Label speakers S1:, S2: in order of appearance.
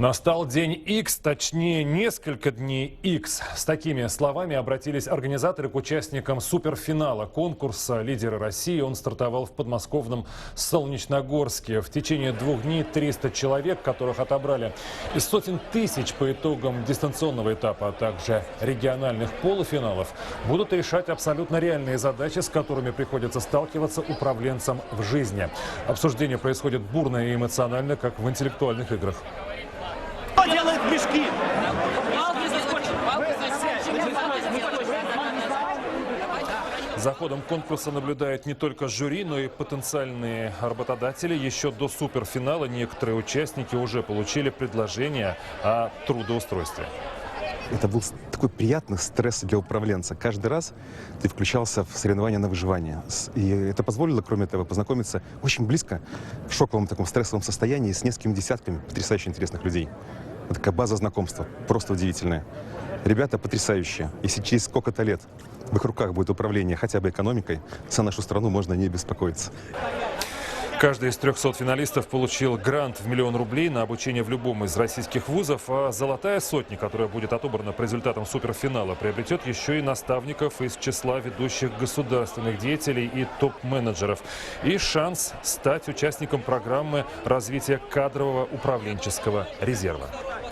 S1: Настал день X, точнее несколько дней X. С такими словами обратились организаторы к участникам суперфинала конкурса «Лидеры России». Он стартовал в подмосковном Солнечногорске. В течение 2 дней 300 человек, которых отобрали из сотен тысяч по итогам дистанционного этапа, а также региональных полуфиналов, будут решать абсолютно реальные задачи, с которыми приходится сталкиваться управленцам в жизни. Обсуждение происходит бурно и эмоционально, как в интеллектуальных играх.
S2: Кто делает мешки?
S1: За ходом конкурса наблюдает не только жюри, но и потенциальные работодатели. Еще до суперфинала некоторые участники уже получили предложение о трудоустройстве.
S3: Это был такой приятный стресс для управленца. Каждый раз ты включался в соревнования на выживание. И это позволило, кроме этого, познакомиться очень близко, в шоковом таком стрессовом состоянии, с несколькими десятками потрясающе интересных людей. Вот такая база знакомства, просто удивительная. Ребята потрясающие. Если через сколько-то лет в их руках будет управление хотя бы экономикой, за нашу страну можно не беспокоиться.
S1: Каждый из 300 финалистов получил грант в 1 000 000 рублей на обучение в любом из российских вузов, а «Золотая сотня», которая будет отобрана по результатам суперфинала, приобретет еще и наставников из числа ведущих государственных деятелей и топ-менеджеров. И шанс стать участником программы развития кадрового управленческого резерва.